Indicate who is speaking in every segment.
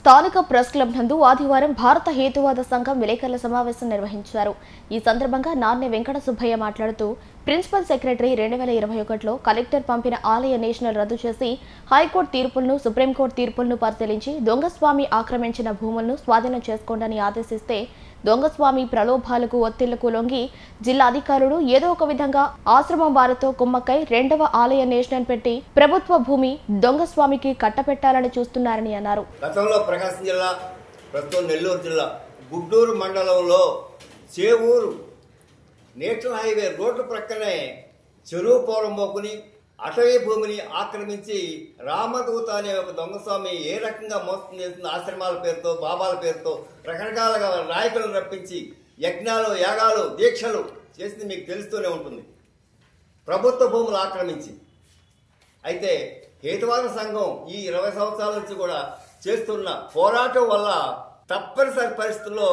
Speaker 1: స్థానిక press club నందు ఆదివారం భారత హేతువాద సంఘం విలేకరుల సమావేశం నిర్వహించారు. ఈ సందర్భంగా నాన్నె వెంకట సుబ్బయ్య మాట్లాడుతూ ప్రిన్సిపల్ సెక్రటరీ 2021లో కలెక్టర్ పంపిన ఆలయ నేషనల్ రద్దు చేసి హైకోర్టు తీర్పులను సుప్రీంకోర్టు తీర్పులను పరిశీలించి దొంగస్వామి ఆక్రమించిన భూములను స్వాధీనం చేసుకోండని ఆదేశిస్తే దొంగస్వామి ప్రలోభాలకు ఒత్తిళ్లకు లొంగి జిల్లా అధికారులు ఏదో ఒక విధంగా ఆశ్రమం వారితో కుమ్మక్కై రెండవ ఆలయ నేషనల్ పెట్టి ప్రభుత్వ భూమి దొంగస్వామికి కట్టపెట్టాలని చూస్తున్నారని అన్నారు.
Speaker 2: గతంలో ప్రకాశం జిల్లా, ప్రస్తుతం నెల్లూరు జిల్లా గుడ్డూరు మండలంలో చేవూరు నేషనల్ హైవే రోడ్డు ప్రక్కనే చెరువు పోరంబోకుని అటవీ భూమిని ఆక్రమించి రామదూత అనే ఒక దొంగస్వామి ఏ రకంగా మోసం చేస్తుంది, ఆశ్రమాల పేరుతో బాబాల పేరుతో రకరకాలుగా నాయకులను రప్పించి యజ్ఞాలు యాగాలు దీక్షలు చేసింది మీకు తెలుస్తూనే ఉంటుంది, ప్రభుత్వ భూములు ఆక్రమించి. అయితే హేతువాద సంఘం ఈ 20 సంవత్సరాల నుంచి కూడా చేస్తున్న పోరాటం వల్ల తప్పనిసరి పరిస్థితుల్లో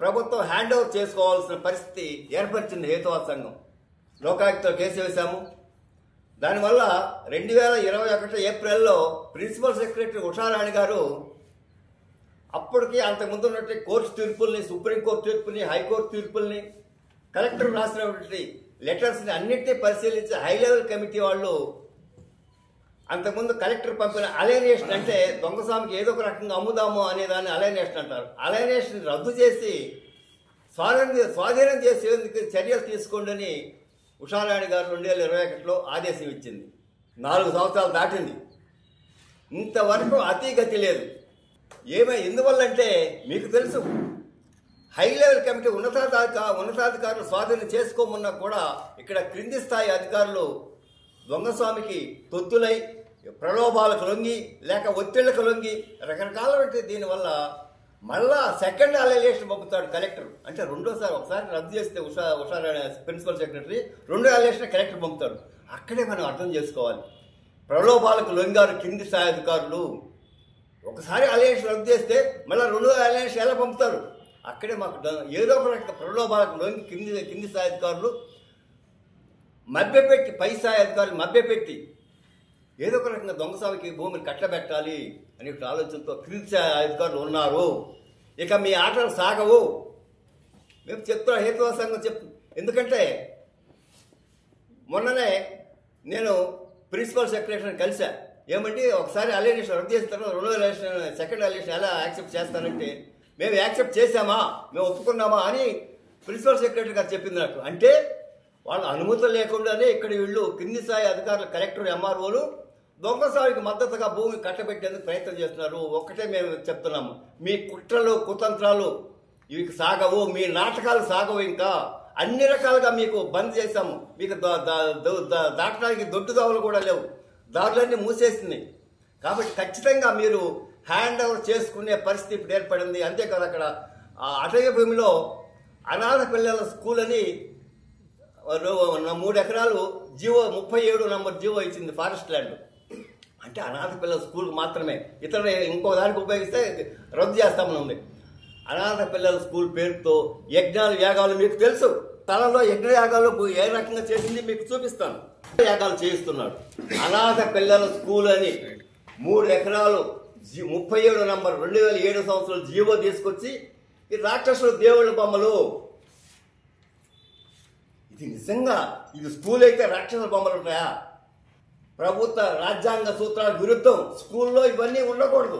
Speaker 2: ప్రభుత్వం హ్యాండ్ ఓవర్ చేసుకోవాల్సిన పరిస్థితి ఏర్పరిచింది హేతువాద సంఘం. లోకాయుక్తలో కేసు వేశాము. దానివల్ల 2021 ఏప్రిల్లో ప్రిన్సిపల్ సెక్రటరీ ఉషారాణి గారు అప్పటికి అంతకుముందు ఉన్నట్టు కోర్టు తీర్పుల్ని, సుప్రీంకోర్టు తీర్పుని, హైకోర్టు తీర్పుల్ని, కలెక్టర్ రాసినటువంటి లెటర్స్ని అన్నింటినీ పరిశీలించి హై లెవెల్ కమిటీ వాళ్ళు అంతకుముందు కలెక్టర్ పంపిన అలైనేషన్, అంటే దొంగస్వామికి ఏదో ఒక రకంగా అమ్ముదాము అనేదాన్ని అలైనేషన్ అంటారు, అలైనేషన్ రద్దు చేసి స్వాధీనం చేసేందుకు చర్యలు తీసుకోండి అని ఉషారాణి గారు 2021లో ఆదేశం ఇచ్చింది. 4 సంవత్సరాలు దాటింది, ఇంతవరకు అతిగతి లేదు. ఎందువల్లంటే మీకు తెలుసు, హై లెవెల్ కమిటీ ఉన్నతాధికారులు స్వాధీనం చేసుకోమన్నా కూడా ఇక్కడ క్రింది స్థాయి అధికారులు దొంగస్వామికి తొత్తులై ప్రలోభాలకు లొంగి లేక ఒత్తిళ్లకు లొంగి రకరకాల దీనివల్ల మళ్ళా సెకండ్ అలైనేషన్ పంపుతాడు కలెక్టర్. అంటే రెండోసారి, ఒకసారి రద్దు చేస్తే ఉషారాణి ప్రిన్సిపల్ సెక్రటరీ, రెండో అలైనేషన్ కలెక్టర్ పంపుతాడు. అక్కడే మనం అర్థం చేసుకోవాలి, ప్రలోభాలకు లొంగారు కింది స్థాయి అధికారులు. ఒకసారి అలైనేషన్ రద్దు చేస్తే మళ్ళీ రెండో అలైనేషన్ ఎలా పంపుతారు? అక్కడే మాకు ఏదో ఒక రకంగా ప్రలోభాలకు లొంగి కింది స్థాయి అధికారులు మభ్యపెట్టి, పై స్థాయి అధికారులు మభ్యపెట్టి ఏదో ఒక రకంగా దొంగస్వామికి భూమిని కట్టబెట్టాలి అనే ఆలోచనతో క్రింది స్థాయి అధికారులు ఉన్నారు. ఇక మీ ఆటలు సాగవు మేము చెప్తున్నా, హేతువాద సంఘం ఎందుకంటే మొన్ననే నేను ప్రిన్సిపల్ సెక్రటరీని కలిసా. ఏమంటే ఒకసారి అలైనేషన్ రద్దు చేసిన తర్వాత రెండో అలైనేషన్, సెకండ్ అలైనేషన్ ఎలా యాక్సెప్ట్ చేస్తారంటే, మేము యాక్సెప్ట్ చేశామా, మేము ఒప్పుకున్నామా అని ప్రిన్సిపల్ సెక్రటరీ గారు చెప్పింది నాకు. అంటే వాళ్ళ అనుమతులు లేకుండానే ఇక్కడ వీళ్ళు కింది స్థాయి అధికారులు, కలెక్టర్, ఎంఆర్ఓలు దొంగస్వామికి మద్దతుగా భూమి కట్టబెట్టేందుకు ప్రయత్నం చేస్తున్నారు. ఒక్కటే మేము చెప్తున్నాము, మీ కుట్రలు కుతంత్రాలు ఇవి సాగవు, మీ నాటకాలు సాగవు. ఇంకా అన్ని రకాలుగా మీకు బంద్ చేశాము, మీకు దాటడానికి దొడ్డుదావులు కూడా లేవు, దారులన్నీ మూసేసింది. కాబట్టి ఖచ్చితంగా మీరు హ్యాండ్ ఓవర్ చేసుకునే పరిస్థితి ఇప్పుడు ఏర్పడింది. అంతేకాదు, అక్కడ అటవీ భూమిలో అనాథ పిల్లల స్కూల్ అని 3 ఎకరాలు జీవో 37 నంబర్ జీవో ఇచ్చింది ఫారెస్ట్ ల్యాండ్. అంటే అనాథ పిల్లల స్కూల్కి మాత్రమే, ఇతర ఇంకో దానికి ఉపయోగిస్తే రద్దు చేస్తామని ఉంది. అనాథ పిల్లల స్కూల్ పేరుతో యజ్ఞాలు యాగాలు మీకు తెలుసు, స్థలంలో యజ్ఞ యాగాలు ఏ రకంగా చేసింది మీకు చూపిస్తాను. యాగాలు చేయిస్తున్నాడు. అనాథ పిల్లల స్కూల్ అని 3 ఎకరాలు 37 నంబర్ 2007 సంవత్సరాలు జీవో తీసుకొచ్చి ఈ రాక్షసులు దేవుళ్ళ బొమ్మలు, ఇది నిజంగా ఇది స్కూల్ అయితే రాక్షసుల బొమ్మలు ఉంటాయా? ప్రభుత్వ రాజ్యాంగ సూత్రాల విరుద్ధం. స్కూల్లో ఇవన్నీ ఉండకూడదు.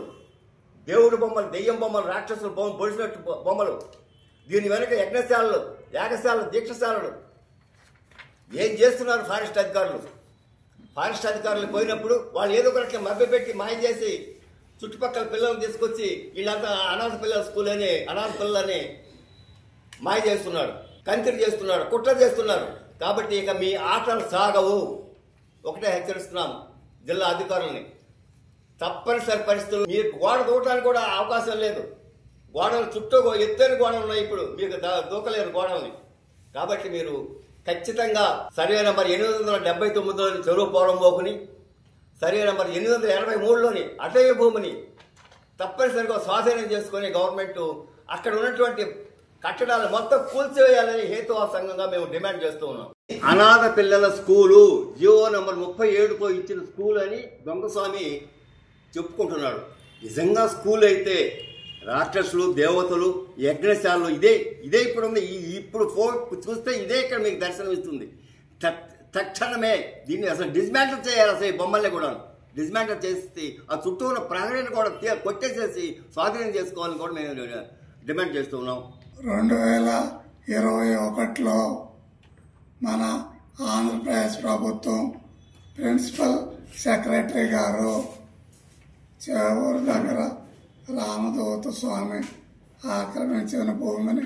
Speaker 2: దేవుడి బొమ్మలు, దెయ్యం బొమ్మలు, రాక్షసుల బొమ్మలు, పొడిచినట్టు బొమ్మలు, దీని వెనక యజ్ఞశాలలు, యాగశాలలు, దీక్షశాలలు. ఏం చేస్తున్నారు ఫారెస్ట్ అధికారులు? ఫారెస్ట్ అధికారులు పోయినప్పుడు వాళ్ళు ఏదో ఒకటి మభ్యపెట్టి మాయ చేసి చుట్టుపక్కల పిల్లలను తీసుకొచ్చి వీళ్ళంతా అనాథ పిల్లల స్కూల్ అని, అనాథ పిల్లలని మాయ చేస్తున్నాడు, కంతిరి చేస్తున్నాడు, కుట్ర చేస్తున్నారు. కాబట్టి ఇక మీ ఆటలు సాగవు. ఒకటే హెచ్చరిస్తున్నాము జిల్లా అధికారులని, తప్పనిసరి పరిస్థితులు మీరు గోడ దూకడానికి కూడా అవకాశం లేదు. గోడలు చుట్టూ ఎత్తైన గోడలు ఉన్నాయి, ఇప్పుడు మీకు దూకలేరు గోడల్ని. కాబట్టి మీరు ఖచ్చితంగా సర్వే నంబర్ 879లోని చెరువు పోరంబోకుని, సర్వే నంబర్ 883లోని అటవీ భూమిని తప్పనిసరిగా స్వాధీనం చేసుకుని గవర్నమెంట్ అక్కడ ఉన్నటువంటి కట్టడాలు మొత్తం కూల్చివేయాలని హేతువాద సంఘంగా మేము డిమాండ్ చేస్తూ ఉన్నాం. అనాథ పిల్లల స్కూలు జీవో నంబర్ 37తో ఇచ్చిన స్కూల్ అని దొంగస్వామి చెప్పుకుంటున్నాడు. నిజంగా స్కూల్ అయితే రాక్షసులు దేవతలు యజ్ఞశాలలు ఇదే ఇప్పుడు ఉంది. ఇప్పుడు చూస్తే ఇదే ఇక్కడ మీకు దర్శనం ఇస్తుంది. తక్షణమే దీన్ని అసలు డిస్మాంటిల్ చేయాలి. అసలు ఈ బొమ్మల్ని కూడా డిస్మాంటిల్ చేసి ఆ చుట్టూ ఉన్న ప్రహరీని కూడా కొట్టేసేసి స్వాధీనం చేసుకోవాలని కూడా మేము డిమాండ్ చేస్తున్నాం.
Speaker 3: 2021లో మన ఆంధ్రప్రదేశ్ ప్రభుత్వం ప్రిన్సిపల్ సెక్రటరీ గారు చేవూరు దగ్గర రామదూత స్వామి ఆక్రమించిన భూమిని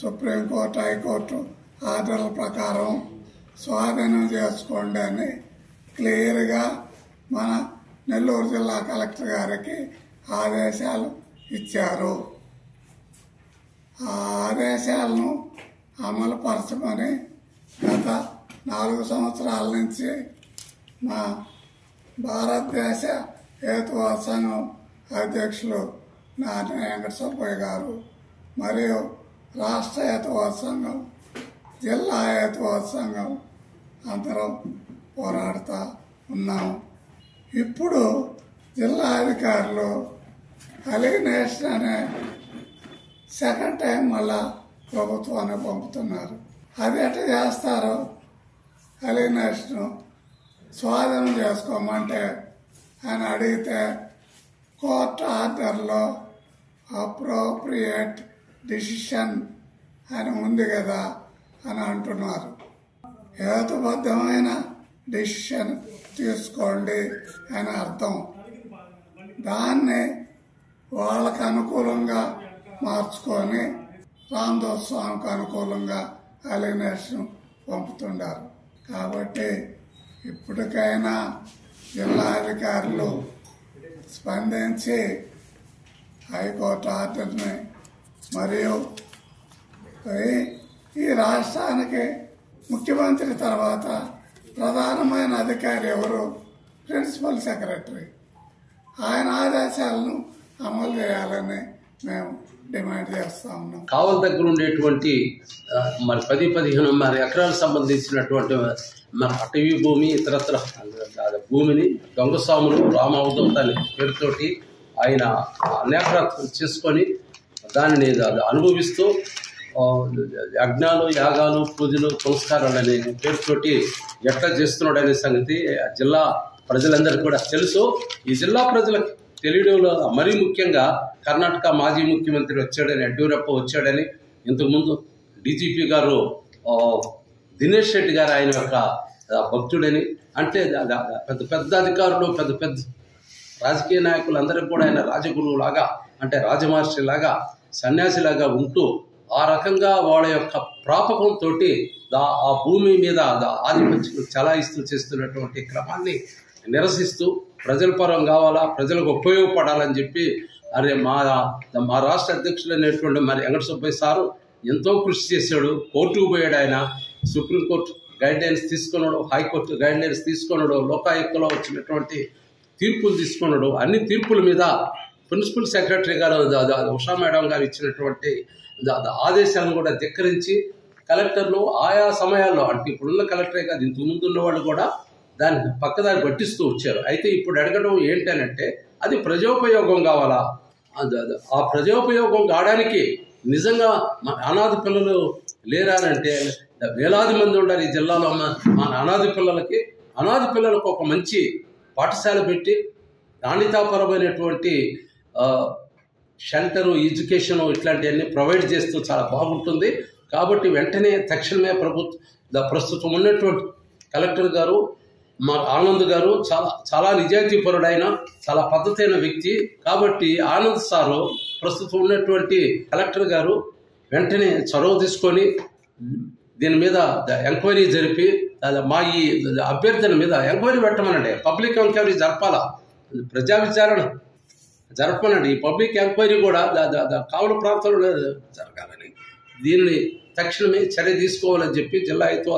Speaker 3: సుప్రీంకోర్టు హైకోర్టు ఆర్డర్ల ప్రకారం స్వాధీనం చేసుకోండి అని క్లియర్గా మన నెల్లూరు జిల్లా కలెక్టర్ గారికి ఆదేశాలు ఇచ్చారు. ఆ ఆదేశాలను అమలు పరచమని గత 4 సంవత్సరాల నుంచి మా భారతదేశ హేతువాద సంఘం అధ్యక్షులు నార్నే వెంకట సుబ్బయ్య గారు మరియు రాష్ట్ర హేతువాద సంఘం, జిల్లా హేతువాద సంఘం అందరం పోరాడుతూ ఉన్నాం. ఇప్పుడు జిల్లా అధికారులు అలిగనేషన్ అనే సెకండ్ టైం మళ్ళా ప్రభుత్వాన్ని పంపుతున్నారు. అది ఎట్లా చేస్తారు? అలిగనేషన్ స్వాధీనం చేసుకోమంటే అని అడిగితే కోర్టు ఆర్డర్లో అప్రోప్రియేట్ డిసిషన్ అని ఉంది కదా అని అంటున్నారు. హేతుబద్ధమైన డిసిషన్ తీసుకోండి అని అర్థం. దాన్ని వాళ్ళకు అనుకూలంగా మార్చుకొని రామదూత స్వామికి అనుకూలంగా అలిగనేషన్ పంపుతున్నారు. కాబట్టి ఇప్పటికైనా జిల్లా అధికారులు స్పందించి హైకోర్టు ఆర్డర్ని మరియు ఈ రాష్ట్రానికి ముఖ్యమంత్రి తర్వాత ప్రధానమైన అధికారి ఎవరు? Principal secretary. ఆయన ఆదేశాలను అమలు చేయాలని మేము డిమాండ్ చేస్తా ఉన్నాం.
Speaker 4: కావల్ దగ్గర ఉండేటువంటి మరి 10-15 ఎకరాలకు సంబంధించినటువంటి మన అటవీ భూమి ఇతరత్ర భూమిని దొంగస్వాములు రామవధూత అనే పేరుతోటి ఆయన అనేకరాత్రులు చేసుకొని దానిని అనుభవిస్తూ యజ్ఞాలు, యాగాలు, పూజలు, పురస్కారాలు అనే పేరుతోటి ఎట్లా చేస్తున్నాడు అనే సంగతి జిల్లా ప్రజలందరికీ కూడా తెలుసు. ఈ జిల్లా ప్రజలకు తెలియడంలో మరీ ముఖ్యంగా కర్ణాటక మాజీ ముఖ్యమంత్రి వచ్చాడని, యడ్యూరప్ప వచ్చాడని, ఇంతకుముందు డీజీపీ గారు దినేష్ రెడ్డి గారు ఆయన యొక్క భక్తుడని, అంటే పెద్ద పెద్ద అధికారులు, పెద్ద పెద్ద రాజకీయ నాయకులు అందరికీ కూడా ఆయన రాజగురువు లాగా, అంటే రాజమహర్షి లాగా, సన్యాసిలాగా ఉంటూ ఆ రకంగా వాళ్ళ యొక్క ప్రాపకంతో ఆ భూమి మీద ఆధిపత్యం చలాయిస్తూ చేస్తున్నటువంటి క్రమాన్ని నిరసిస్తూ ప్రజల పరం కావాలా, ప్రజలకు ఉపయోగపడాలని చెప్పి అరే మా రాష్ట్ర అధ్యక్షులు అనేటువంటి మరి వెంకట సుబ్బయ్య సారు ఎంతో కృషి చేశాడు. కోర్టుకు పోయాడు ఆయన. సుప్రీంకోర్టు గైడ్లైన్స్ తీసుకున్నాడు, హైకోర్టు గైడ్లైన్స్ తీసుకున్నాడు, లోకాయుక్తలో వచ్చినటువంటి తీర్పులు తీసుకున్నాడు. అన్ని తీర్పుల మీద ప్రిన్సిపల్ సెక్రటరీ గారు ఉషా మేడం గారు ఇచ్చినటువంటి ఆదేశాలను కూడా ధిక్కరించి కలెక్టర్లు ఆయా సమయాల్లో, అంటే ఇప్పుడున్న కలెక్టరే కాదు ఇంతకు ముందు ఉన్న వాళ్ళు కూడా దాన్ని పక్కదారి పట్టిస్తూ వచ్చారు. అయితే ఇప్పుడు అడగడం ఏంటనంటే అది ప్రజోపయోగం కావాలా. ఆ ప్రజోపయోగం కావడానికి నిజంగా అనాథ పిల్లలు లేరానంటే వేలాది మంది ఉండాలి ఈ జిల్లాలో. మన అనాథ పిల్లలకు ఒక మంచి పాఠశాల పెట్టి నాణ్యతాపరమైనటువంటి షెల్టరు, ఎడ్యుకేషను ఇట్లాంటివన్నీ ప్రొవైడ్ చేస్తూ చాలా బాగుంటుంది. కాబట్టి వెంటనే తక్షణమే ప్రస్తుతం ఉన్నటువంటి కలెక్టర్ గారు మా ఆనంద్ గారు చాలా నిజాయితీపరుడైన చాలా పద్ధతైన వ్యక్తి. కాబట్టి ఆనంద్ సారు ప్రస్తుతం ఉన్నటువంటి కలెక్టర్ గారు వెంటనే చొరవ తీసుకొని దీని మీద ఎంక్వైరీ జరిపి మా ఈ అభ్యర్థన మీద ఎంక్వైరీ పెట్టమనండి. పబ్లిక్ ఎంక్వైరీ జరపాలా, ప్రజా విచారణ జరపనండి. ఈ పబ్లిక్ ఎంక్వైరీ కూడా కావలి ప్రాంతంలో జరగాలని, దీనిని తక్షణమే చర్య తీసుకోవాలని చెప్పి జిల్లా హేతువాద